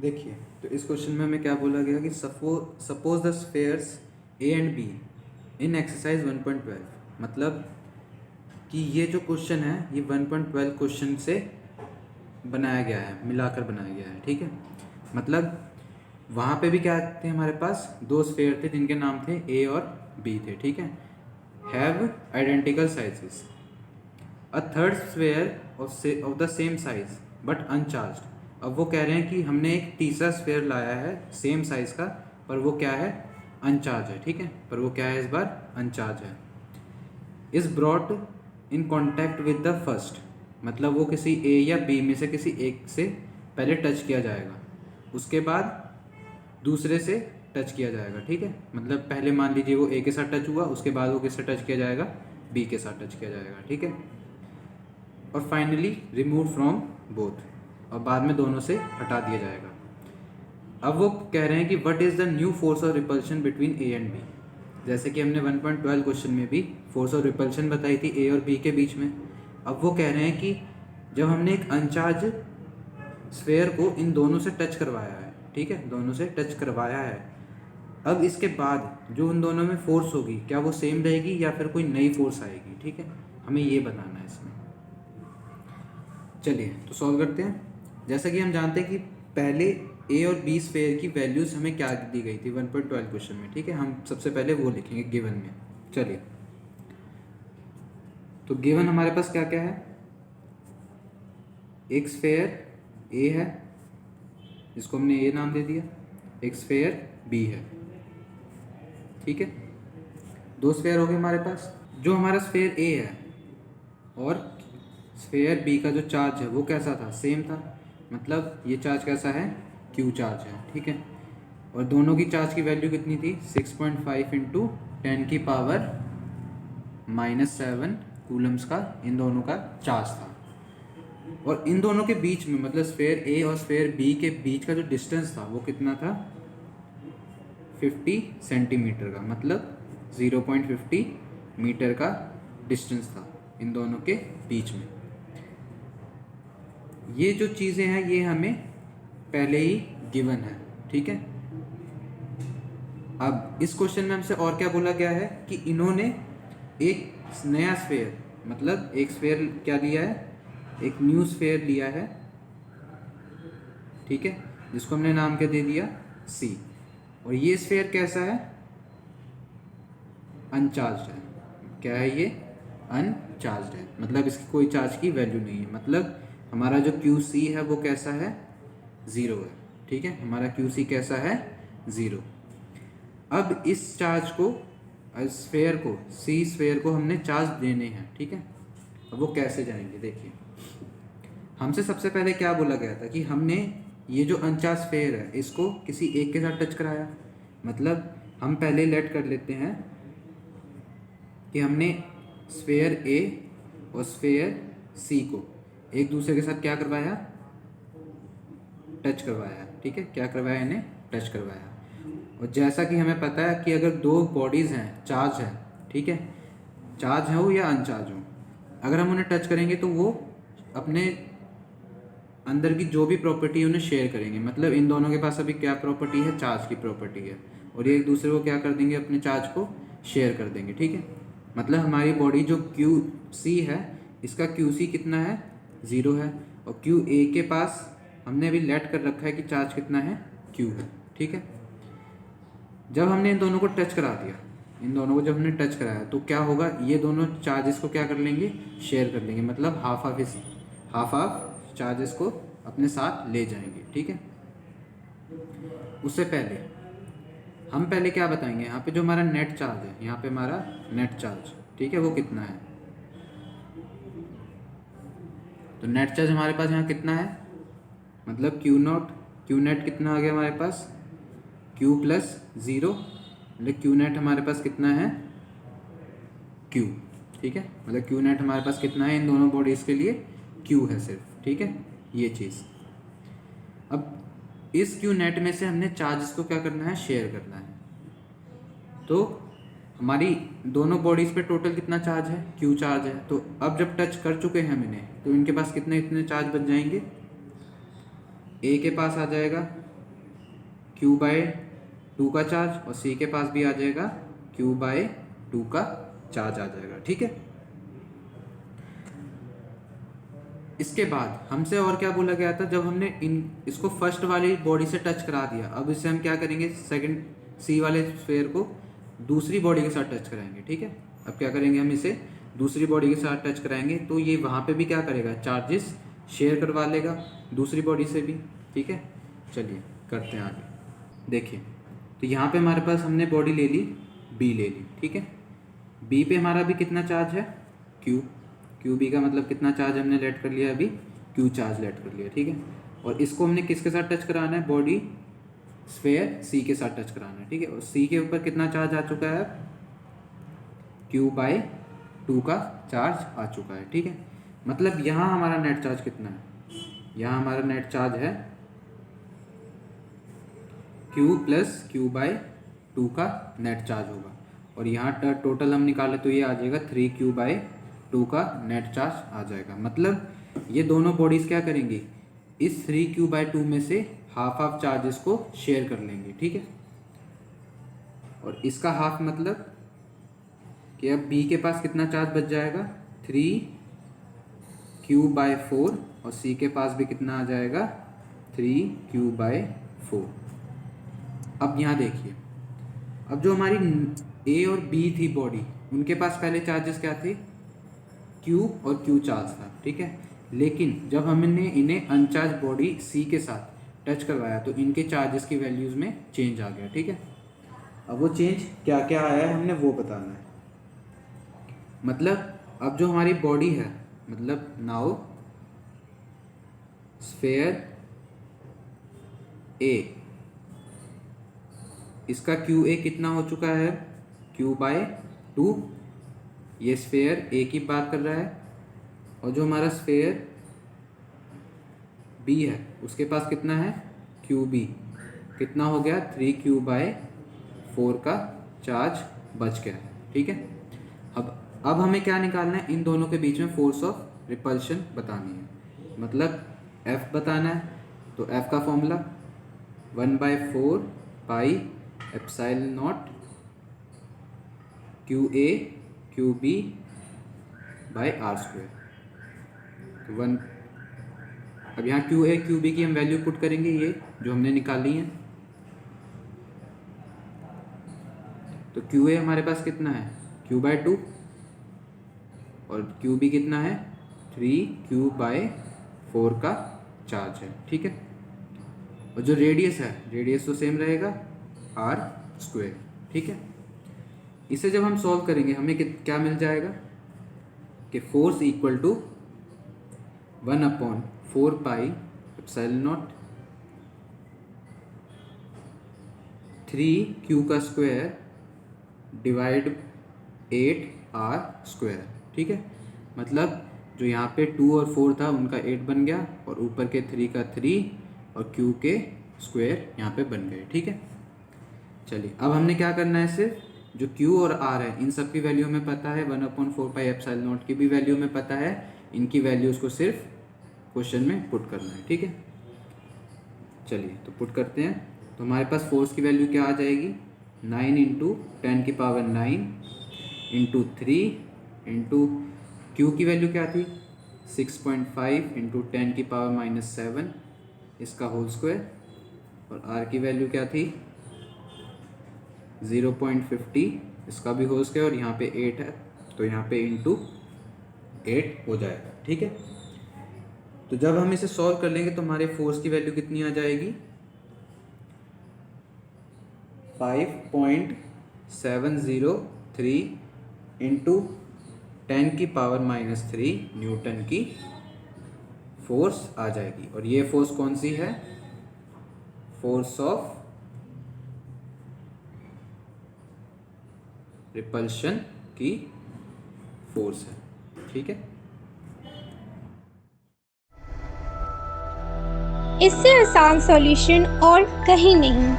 देखिए, तो इस क्वेश्चन में हमें क्या बोला गया कि suppose the spheres A and be in exercise 1.12। मतलब कि ये जो क्वेश्चन है ये 1.12 क्वेश्चन से बनाया गया है, मिलाकर बनाया गया है। ठीक है, मतलब वहाँ पे भी क्या थे, हमारे पास दो स्फेयर थे जिनके नाम थे ए और बी थे। ठीक है, have identical sizes, a third sphere of the same size but uncharged. अब वो कह रहे हैं कि हमने एक तीसरा स्फेयर लाया है सेम साइज का, पर वो क्या है, अनचार्ज है। ठीक है, पर वो क्या है, इस बार अनचार्ज है। Is brought in contact with the first, मतलब वो किसी ए या बी में से किसी एक से पहले टच किया जाएगा, उसके बाद दूसरे से टच किया जाएगा। ठीक है, मतलब पहले मान लीजिए वो ए के साथ टच हुआ, उसके बाद वो किससे टच किया जाएगा, बी के साथ टच किया जाएगा। ठीक है, और फाइनली रिमूव फ्रॉम बोथ, और बाद में दोनों से हटा दिया जाएगा। अब वो कह रहे हैं कि what is the new force of repulsion between A and B. जैसे कि हमने 1.12 क्वेश्चन में भी फोर्स ऑफ रिपल्शन बताई थी ए और बी के बीच में। अब वो कह रहे हैं कि जब हमने एक अनचार्ज स्फेयर को इन दोनों से टच करवाया है, ठीक है, दोनों से टच करवाया है, अब इसके बाद जो उन दोनों में फोर्स होगी क्या वो सेम रहेगी या फिर कोई नई फोर्स आएगी। ठीक है, हमें ये बताना है इसमें। चलिए तो सॉल्व करते हैं। जैसा कि हम जानते हैं कि पहले ए और बी स्फेयर की वैल्यूज हमें क्या दी गई थी 1.12 क्वेश्चन में। ठीक है, हम सबसे पहले वो लिखेंगे गिवन में। चलिए, तो गिवन हमारे पास क्या क्या है, एक स्फेयर ए है जिसको हमने ए नाम दे दिया, एक स्फेयर बी है। ठीक है, दो स्फेयर हो गए हमारे पास। जो हमारा स्फेयर ए है और स्फेयर बी का जो चार्ज है वो कैसा था, सेम था, मतलब ये चार्ज कैसा है, क्यू चार्ज है। ठीक है, और दोनों की चार्ज की वैल्यू कितनी थी, 6.5 इंटू 10 की पावर -7 कूलम्स का इन दोनों का चार्ज था। और इन दोनों के बीच में, मतलब स्फेयर ए और स्फेयर बी के बीच का जो डिस्टेंस था वो कितना था, 50 सेंटीमीटर का, मतलब 0.50 मीटर का डिस्टेंस था इन दोनों के बीच में। ये जो चीज़ें हैं ये हमें पहले ही गिवन है। ठीक है, अब इस क्वेश्चन में हमसे और क्या बोला गया है कि इन्होंने एक नया स्फेयर, मतलब एक स्फेयर क्या लिया है, एक न्यू स्फेयर लिया है। ठीक है, जिसको हमने नाम क्या दे दिया, सी। और ये स्फेयर कैसा है, अनचार्ज्ड है। क्या है ये, अनचार्ज्ड है, मतलब इसकी कोई चार्ज की वैल्यू नहीं है। मतलब हमारा जो क्यू सी है वो कैसा है, ज़ीरो है। ठीक है, हमारा क्यू सी कैसा है, ज़ीरो। अब इस चार्ज को, स्फेयर को, सी स्फेयर को हमने चार्ज देने हैं। ठीक है, अब वो कैसे जाएंगे, देखिए हमसे सबसे पहले क्या बोला गया था कि हमने ये जो अनचार्ज स्फेयर है इसको किसी एक के साथ टच कराया। मतलब हम पहले लेट कर लेते हैं कि हमने स्फेयर ए और स्फेयर सी को एक दूसरे के साथ क्या करवाया, टच करवाया। ठीक है, क्या करवाया, इन्हें टच करवाया। और जैसा कि हमें पता है कि अगर दो बॉडीज़ हैं, चार्ज है, ठीक है, चार्ज हो या अनचार्ज हो, अगर हम उन्हें टच करेंगे तो वो अपने अंदर की जो भी प्रॉपर्टी है उन्हें शेयर करेंगे। मतलब इन दोनों के पास अभी क्या प्रॉपर्टी है, चार्ज की प्रॉपर्टी है, और ये एक दूसरे को क्या कर देंगे, अपने चार्ज को शेयर कर देंगे। ठीक है, मतलब हमारी बॉडी जो क्यू सी है इसका क्यू सी कितना है, ज़ीरो है, और क्यू ए के पास हमने अभी लेट कर रखा है कि चार्ज कितना है, क्यू है। ठीक है, जब हमने इन दोनों को टच करा दिया, इन दोनों को जब हमने टच कराया तो क्या होगा, ये दोनों चार्जेस को क्या कर लेंगे, शेयर कर लेंगे, मतलब हाफ हाफ चार्जेस को अपने साथ ले जाएंगे। ठीक है, उससे पहले हम पहले क्या बताएंगे, यहाँ पे जो हमारा नेट चार्ज है, यहाँ पे हमारा नेट चार्ज, ठीक है, वो कितना है। तो नेट चार्ज हमारे पास यहाँ कितना है, मतलब क्यू नॉट, क्यू नेट कितना आ गया हमारे पास, क्यू प्लस ज़ीरो, मतलब क्यू नेट हमारे पास कितना है, क्यू। ठीक है, मतलब क्यू नेट हमारे पास कितना है, इन दोनों बॉडीज़ के लिए क्यू है सिर्फ। ठीक है, ये चीज़। अब इस क्यू नेट में से हमने चार्जेस को क्या करना है, शेयर करना है। तो हमारी दोनों बॉडीज़ पे टोटल कितना चार्ज है, क्यू चार्ज है। तो अब जब टच कर चुके हैं हम इन्हें, तो इनके पास कितने इतने चार्ज बच जाएंगे, ए के पास आ जाएगा Q/2 का चार्ज और C के पास भी आ जाएगा Q/2 का चार्ज आ जाएगा। ठीक है, इसके बाद हमसे और क्या बोला गया था, जब हमने इसको फर्स्ट वाली बॉडी से टच करा दिया, अब इससे हम क्या करेंगे, सेकंड सी वाले स्फीयर को दूसरी बॉडी के साथ टच कराएंगे। ठीक है, अब क्या करेंगे, हम इसे दूसरी बॉडी के साथ टच कराएंगे तो ये वहाँ पे भी क्या करेगा, चार्जेस शेयर करवा लेगा दूसरी बॉडी से भी। ठीक है, चलिए करते हैं आगे। देखिए, तो यहाँ पे हमारे पास हमने बॉडी ले ली, बी ले ली। ठीक है, बी पे हमारा भी कितना चार्ज है, क्यू बी का मतलब कितना चार्ज हमने लेट कर लिया, अभी क्यू चार्ज लेट कर लिया। ठीक है, और इसको हमने किसके साथ टच कराना है, बॉडी स्फीयर सी के साथ टच कराना है। ठीक है, और सी के ऊपर कितना चार्ज आ चुका है, Q/2 का चार्ज आ चुका है। ठीक है, मतलब यहाँ हमारा नेट चार्ज कितना है, यहाँ हमारा नेट चार्ज है Q प्लस Q/2 का नेट चार्ज होगा, और यहाँ टोटल हम निकाले तो ये आ जाएगा 3Q/2 का नेट चार्ज आ जाएगा। मतलब ये दोनों बॉडीज क्या करेंगी, इस 3Q/2 में से हाफ हाफ चार्जेस को शेयर कर लेंगे। ठीक है, और इसका हाफ मतलब कि अब बी के पास कितना चार्ज बच जाएगा, 3Q/4, और सी के पास भी कितना आ जाएगा, 3Q/4। अब यहाँ देखिए, अब जो हमारी ए और बी थी बॉडी, उनके पास पहले चार्जेस क्या थे, Q और Q चार्ज था। ठीक है, लेकिन जब हमने इन्हें अनचार्ज बॉडी सी के साथ टच करवाया तो इनके चार्जेस की वैल्यूज़ में चेंज आ गया। ठीक है, अब वो चेंज क्या क्या आया है हमने वो बताना है। मतलब अब जो हमारी बॉडी है, मतलब नाउ स्फीयर ए, इसका QA कितना हो चुका है, Q/2, ये स्फीयर ए की बात कर रहा है, और जो हमारा स्फीयर बी है उसके पास कितना है, QB कितना हो गया, 3Q/4 का चार्ज बच गया। ठीक है, अब हमें क्या निकालना है, इन दोनों के बीच में फोर्स ऑफ रिपल्शन बतानी है, मतलब F बताना है। तो F का formula 1/4 pi epsilon not QA QB by r²। तो 1, अब यहाँ QA QB की हम वैल्यू पुट करेंगे, ये जो हमने निकाली है। तो QA हमारे पास कितना है, Q/2, और QB कितना है, 3Q/4 का चार्ज है। ठीक है, और जो रेडियस है, रेडियस तो सेम रहेगा, r²। ठीक है, इसे जब हम सॉल्व करेंगे हमें क्या मिल जाएगा कि force equal to 1/4 pi epsilon naught 3Q का स्क्वायर डिवाइड 8r²। ठीक है, मतलब जो यहाँ पे 2 और 4 था उनका 8 बन गया, और ऊपर के 3 का 3, और Q के स्क्वायर यहाँ पे बन गए। ठीक है, चलिए अब हमने क्या करना है, सिर्फ जो Q और R है इन सब की वैल्यू हमें पता है, 1/4 पाई एप्सिलॉन नॉट की भी वैल्यू हमें पता है, इनकी वैल्यूज़ को सिर्फ क्वेश्चन में पुट करना है। ठीक है, चलिए तो पुट करते हैं। तो हमारे पास फोर्स की वैल्यू क्या आ जाएगी, 9 × 10⁹ इंटू 3 इंटू Q की वैल्यू क्या थी, 6.5 × 10⁻⁻7 इसका होल स्क्वायर, और R की वैल्यू क्या थी, 0.50 इसका भी होल स्क्वायर, और यहाँ पे 8 है तो यहाँ पे इंटू 8 हो जाएगा। ठीक है, तो जब हम इसे सॉल्व कर लेंगे तो हमारे फोर्स की वैल्यू कितनी आ जाएगी, 5.703 इंटू 10⁻³ न्यूटन की फोर्स आ जाएगी। और ये फोर्स कौन सी है, फोर्स ऑफ रिपल्शन की फोर्स है। ठीक है, इससे आसान सॉल्यूशन और कहीं नहीं।